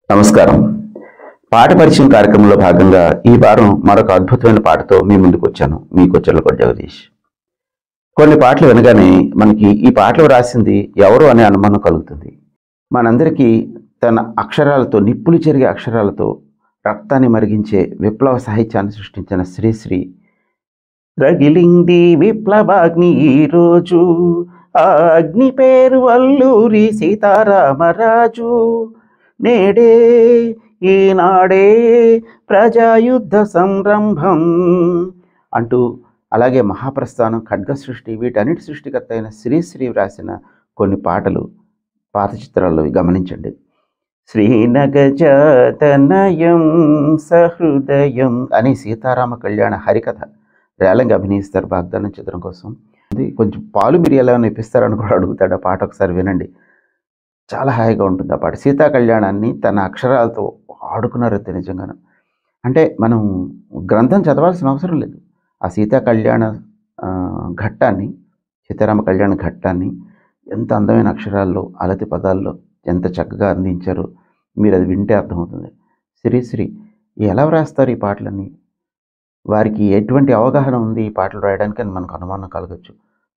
నమస్కారం. పాట పరిచయం కార్యక్రమంలో భాగంగా ఈ వారం మరొక అద్భుతమైన పాటతో మీ ముందుకు వచ్చాను. మీ కొచ్చెర్లకోట జగదీష్. కొన్ని పాటలు వినగానే మనకి ఈ పాటలు రాసింది ఎవరు అనే అనుమానం కలుగుతుంది. మనందరికీ తన అక్షరాలతో, నిప్పులు చెరిగే అక్షరాలతో రక్తాన్ని మరిగించే విప్లవ సాహిత్యాన్ని సృష్టించిన శ్రీశ్రీ. రగిలింది విప్లవాగ్ని ఈరోజు, ఆ అగ్ని పేరు అల్లూరి సీతారామరాజు. నేడే ఈనాడే ప్రజాయుద్ధ సంరంభం అంటూ, అలాగే మహాప్రస్థానం, ఖడ్గ సృష్టి, వీటన్నిటి సృష్టికర్త అయిన శ్రీశ్రీ వ్రాసిన కొన్ని పాటలు పాత చిత్రాల్లో గమనించండి. శ్రీనగజాతనయం సహృదయం అని సీతారామ కళ్యాణ హరికథ రేలంగి అభినయిస్తారు వాగ్దానం చిత్రం కోసం. కొంచెం పాలు మిరియాలని ఇప్పిస్తారని కూడా అడుగుతాడు. ఆ పాట ఒకసారి వినండి, చాలా హాయిగా ఉంటుంది ఆ పాట. సీతా కళ్యాణాన్ని తన అక్షరాలతో ఆడుకున్నారు అంతే. నిజంగాను అంటే మనం గ్రంథం చదవాల్సిన అవసరం లేదు. ఆ సీతా కళ్యాణ ఘట్టాన్ని, సీతారామ కళ్యాణ ఘట్టాన్ని ఎంత అందమైన అక్షరాల్లో, అలతి పదాల్లో ఎంత చక్కగా అందించారో మీరు అది వింటే అర్థమవుతుంది. శ్రీశ్రీ ఎలా వ్రాస్తారు ఈ పాటలన్నీ, వారికి ఎటువంటి అవగాహన ఉంది ఈ పాటలు రాయడానికి అని మనకు అనుమానం కలగచ్చు.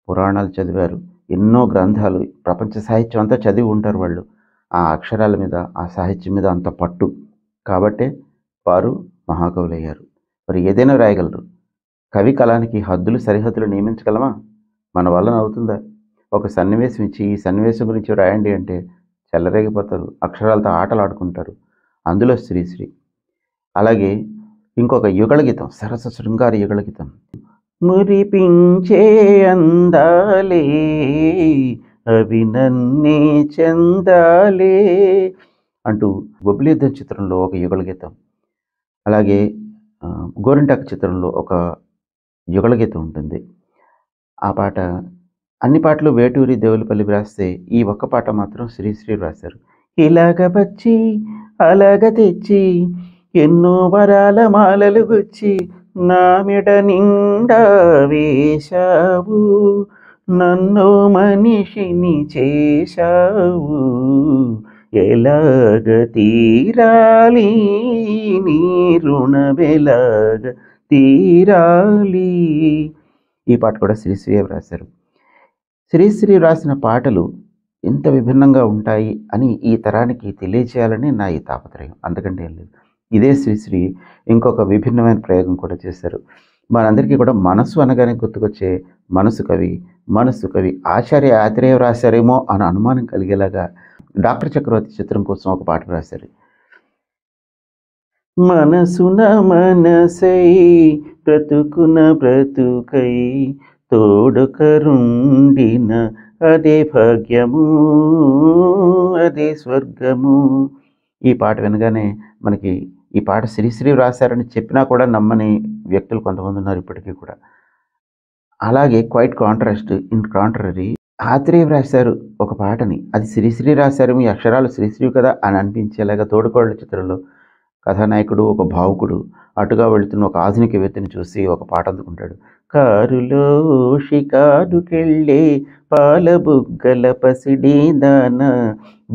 పురాణాలు చదివారు, ఎన్నో గ్రంథాలు, ప్రపంచ సాహిత్యం అంతా చదివి ఉంటారు వాళ్ళు. ఆ అక్షరాల మీద, ఆ సాహిత్యం మీద అంత పట్టు కాబట్టే వారు మహాకవులు అయ్యారు. మరి ఏదైనా రాయగలరు. కవి కళానికి హద్దులు, సరిహద్దులు నియమించగలమా? మన వలన అవుతుందా? ఒక సన్నివేశం ఇచ్చి ఈ సన్నివేశం గురించి రాయండి అంటే చెల్లరేగిపోతారు, అక్షరాలతో ఆటలు ఆడుకుంటారు. అందులో శ్రీశ్రీ. అలాగే ఇంకొక యుగళ గీతం, సరస శృంగార యుగళ గీతం. మురిపించే అందాలే అవి నన్నే చెందాలే అంటూ బొబ్బిలియుద్ధం చిత్రంలో ఒక యుగళ గీతం. అలాగే గోరింటాకు చిత్రంలో ఒక యుగళ గీతం ఉంటుంది. ఆ పాట, అన్ని పాటలు వేటూరి దేవులపల్లి వ్రాస్తే ఈ ఒక్క పాట మాత్రం శ్రీశ్రీ వ్రాశారు. ఇలాగ వచ్చి అలాగ తెచ్చి ఎన్నో వరాల మాలలు గుచ్చి నా మెడ నిండా వేశావు, నన్ను మనిషిని చేశావు, ఎలాగ తీరాలి నీ రుణమెలాగ తీరాలి. ఈ పాట కూడా శ్రీశ్రీ వ్రాశారు. శ్రీశ్రీ వ్రాసిన పాటలు ఎంత విభిన్నంగా ఉంటాయి అని ఈ తరానికి తెలియచేయాలని నా ఈ తాపత్రయం, అంతకంటే ఏం లేదు. ఇదే శ్రీశ్రీ ఇంకొక విభిన్నమైన ప్రయోగం కూడా చేశారు. మనందరికీ కూడా మనసు అనగానే గుర్తుకొచ్చే మనసు కవి ఆచార్య ఆత్రేయ వ్రాశారేమో అని అనుమానం కలిగేలాగా డాక్టర్ చక్రవర్తి చిత్రం కోసం ఒక పాట వ్రాశారు. మనసున మనసై బ్రతుకున బ్రతుకై తోడుకరుండిన అదే భాగ్యము, అదే స్వర్గము. ఈ పాట వినగానే మనకి ఈ పాట శ్రీశ్రీ వ్రాసారని చెప్పినా కూడా నమ్మని వ్యక్తులు కొంతమంది ఉన్నారు ఇప్పటికీ కూడా. అలాగే quite contrast, in contrary, Athreya వ్రాశారు ఒక పాటని, అది శ్రీశ్రీ రాశారు, ఈ అక్షరాలు శ్రీశ్రీ కదా అని అనిపించేలాగా తోడుకోళ్ళ చిత్రంలో కథానాయకుడు ఒక భావుకుడు అటుగా వెళుతున్న ఒక ఆధునిక వ్యక్తిని చూసి ఒక పాట అందుకుంటాడు. కారులో షికారుకెళ్ళే పాల బుగ్గల పసిడి దాన,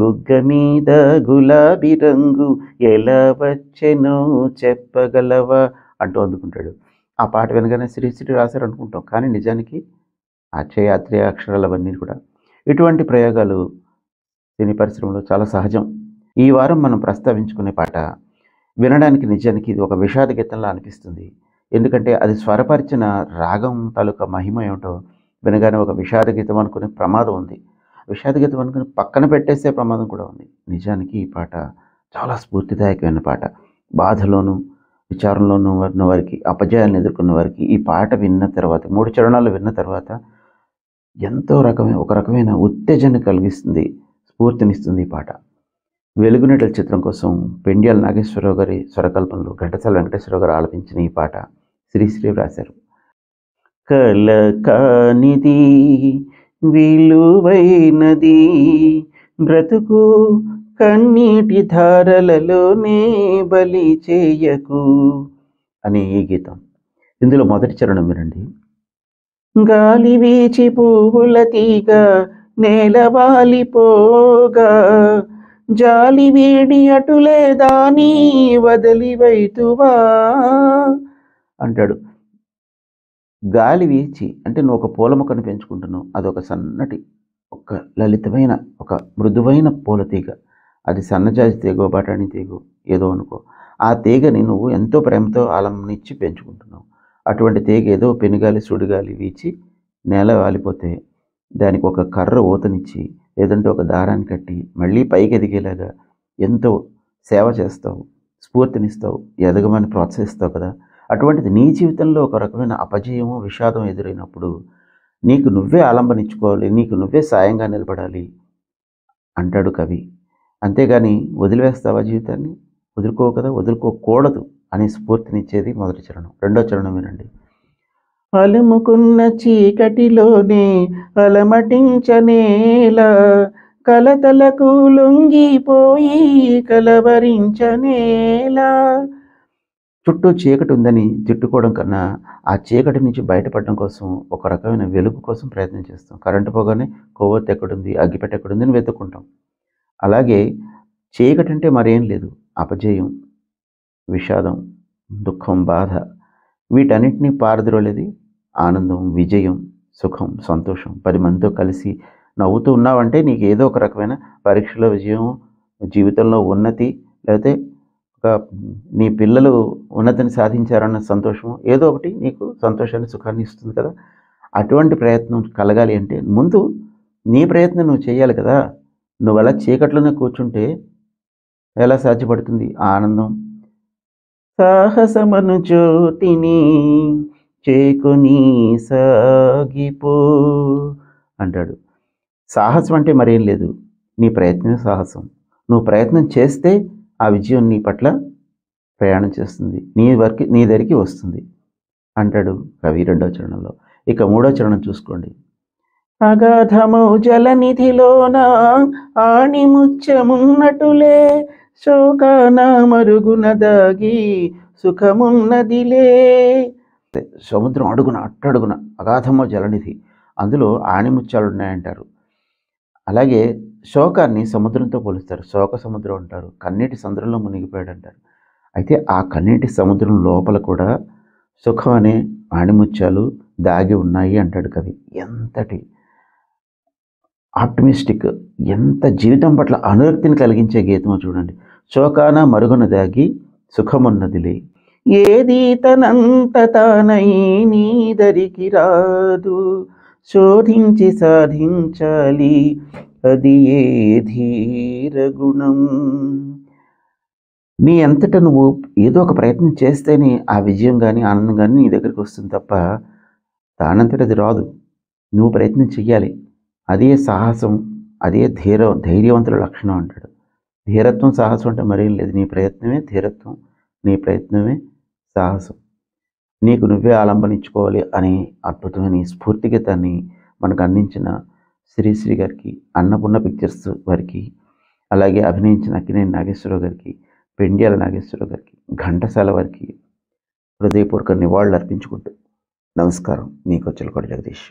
బుగ్గ మీద గులాబీ రంగు ఎలా వచ్చెనో చెప్పగలవా అంటూ అందుకుంటాడు. ఆ పాట వినగానే శ్రీశ్రీ రాశారు అనుకుంటాం, కానీ నిజానికి ఆత్రేయ అక్షరాలు అవన్నీ కూడా. ఇటువంటి ప్రయోగాలు సినీ పరిశ్రమలో చాలా సహజం. ఈ వారం మనం ప్రస్తావించుకునే పాట వినడానికి నిజానికి ఇది ఒక విషాద గీతంలా అనిపిస్తుంది. ఎందుకంటే అది స్వరపరిచిన రాగం తాలూకా మహిమ ఏమిటో వినగానే ఒక విషాద గీతం అనుకునే ప్రమాదం ఉంది. విషాద గీతం అనుకుని పక్కన పెట్టేసే ప్రమాదం కూడా ఉంది. నిజానికి ఈ పాట చాలా స్ఫూర్తిదాయకమైన పాట. బాధలోనూ విచారంలోనూ ఉన్న వారికి, అపజయాలను ఎదుర్కొన్న వారికి ఈ పాట విన్న తర్వాత, 3 చరణాలు విన్న తర్వాత ఎంతో ఒక రకమైన ఉత్తేజాన్ని కలిగిస్తుంది, స్ఫూర్తినిస్తుంది ఈ పాట. వెలుగునెటల చిత్రం కోసం పెండ్యాల నాగేశ్వరరావు గారి స్వరకల్పనలో ఘంటసాల వెంకటేశ్వరరావు గారు ఆలపించిన ఈ పాట శ్రీశ్రీ వ్రాశారు. కల కానిది విలువైనది బ్రతుకు, కన్నీటి ధారలలోనే బలి చేయకు అని ఈ గీతం. ఇందులో మొదటి చరణం వినండి. గాలి వీచి పువ్వుల తీగ నేల వాలిపోగా, జాలి వేడి అటులే దాని వదిలివైతువా అంటాడు. గాలి వీచి అంటే నువ్వు ఒక పూల మొక్కను పెంచుకుంటున్నావు. అదొక సన్నటి ఒక లలితమైన ఒక మృదువైన పూల తీగ. అది సన్నజాజి తీగో బఠాణీ తీగో ఏదో అనుకో. ఆ తీగని నువ్వు ఎంతో ప్రేమతో ఆలంబనిచ్చి పెంచుకుంటున్నావు. అటువంటి తీగ ఏదో పెనుగాలి సుడిగాలి వీచి నేల వాలిపోతే దానికి ఒక కర్ర ఊతనిచ్చి లేదంటే ఒక దారాన్ని కట్టి మళ్ళీ పైకి ఎదిగేలాగా ఎంతో సేవ చేస్తావు, స్ఫూర్తినిస్తావు, ఎదగమని ప్రోత్సహిస్తావు కదా. అటువంటిది నీ జీవితంలో ఒక రకమైన అపజయము విషాదం ఎదురైనప్పుడు నీకు నువ్వే ఆలంబనించుకోవాలి, నీకు నువ్వే సాయంగా నిలబడాలి అంటాడు కవి. అంతేగాని వదిలివేస్తావా జీవితాన్ని? వదులుకోవు కదా, వదులుకోకూడదు అనే స్ఫూర్తినిచ్చేది మొదటి చరణం. రెండో చరణం వినండి. అలుముకున్న చీకటిలోనే అలమటించనేలా కలతలకు లొంగిపోయి కలవరించనేలా. చుట్టూ చీకటి ఉందని తిట్టుకోవడం కన్నా ఆ చీకటి నుంచి బయటపడడం కోసం ఒక రకమైన వెలుగు కోసం ప్రయత్నం చేస్తాం. కరెంటు పోగానే కొవ్వొత్తి ఎక్కడుంది, అగ్గిపెట్టె ఎక్కడుంది అని వెతుక్కుంటాం. అలాగే చీకటి అంటే మరేం లేదు, అపజయం, విషాదం, దుఃఖం, బాధ వీటన్నిటినీ పారద్రోలేది ఆనందం, విజయం, సుఖం, సంతోషం. 10 మందితో కలిసి నవ్వుతూ ఉన్నావంటే నీకు ఏదో ఒక రకమైన పరీక్షలో విజయం, జీవితంలో ఉన్నతి, లేకపోతే ఒక నీ పిల్లలు ఉన్నతిని సాధించారన్న సంతోషం, ఏదో ఒకటి నీకు సంతోషాన్ని సుఖాన్ని ఇస్తుంది కదా. అటువంటి ప్రయత్నం కలగాలి అంటే ముందు నీ ప్రయత్నం నువ్వు చేయాలి కదా. నువ్వు అలా చీకట్లోనే కూర్చుంటే ఎలా సాధ్యపడుతుంది ఆ ఆనందం? సాహసమను జ్యోతిని చేకొని సాగిపో అంటాడు. సాహసం అంటే మరేం లేదు, నీ ప్రయత్నమే సాహసం. నువ్వు ప్రయత్నం చేస్తే ఆ విజయం నీ పట్ల ప్రయాణం చేస్తుంది, నీ దగ్గరికి వస్తుంది అంటాడు కవి రెండో చరణంలో. ఇక మూడో చరణం చూసుకోండి. అగాధమౌ జలనిధిలోన ఆణిముత్యమున్నటులే శోకాన మరుగున దాగి సుఖమున్నదిలే. సముద్రం అడుగున అట్టడుగున అగాధమో జలనిధి, అందులో ఆణిముత్యాలు ఉన్నాయంటారు. అలాగే శోకాన్ని సముద్రంతో పోలుస్తారు. శోక సముద్రం అంటారు, కన్నీటి సముద్రంలో మునిగిపోయాడు అంటారు. అయితే ఆ కన్నీటి సముద్రం లోపల కూడా సుఖం అనే ఆణిముత్యాలు దాగి ఉన్నాయి అంటాడు కవి. ఎంతటి ఆప్టిమిస్టిక్, ఎంత జీవితం పట్ల అనురక్తిని కలిగించే గీతమో చూడండి. శోకాన మరుగున దాగి సుఖమున్నదిలే, ఏది తనంత తానై నీదరికి రాదు, శోధించి సాధించాలి అది ఏ ధీర గుణం. నీ అంతటా నువ్వు ఏదో ఒక ప్రయత్నం చేస్తేనే ఆ విజయం కానీ ఆనందం కానీ నీ దగ్గరికి వస్తుంది తప్ప దానంతట అది రాదు. నువ్వు ప్రయత్నం చెయ్యాలి. అదే సాహసం, అదే ధైర్యవంతుల లక్షణం అంటాడు. ధీరత్వం సాహసం అంటే మరేం లేదు, నీ ప్రయత్నమే ధీరత్వం, నీ ప్రయత్నమే సాహసం. నీకు నువ్వే ఆలంబనించుకోవాలి అనే అద్భుతమైన ఈ స్ఫూర్తి గీతాన్ని మనకు అందించిన శ్రీశ్రీ గారికి, అన్నపూర్ణ పిక్చర్స్ వారికి, అలాగే అభినయించిన అక్కినేని నాగేశ్వరరావు గారికి, పెండ్యాల నాగేశ్వరరావు గారికి, ఘంటసాల వారికి హృదయపూర్వక నివాళులు అర్పించుకుంటూ నమస్కారం. మీ కొచ్చలకోట జగదీష్.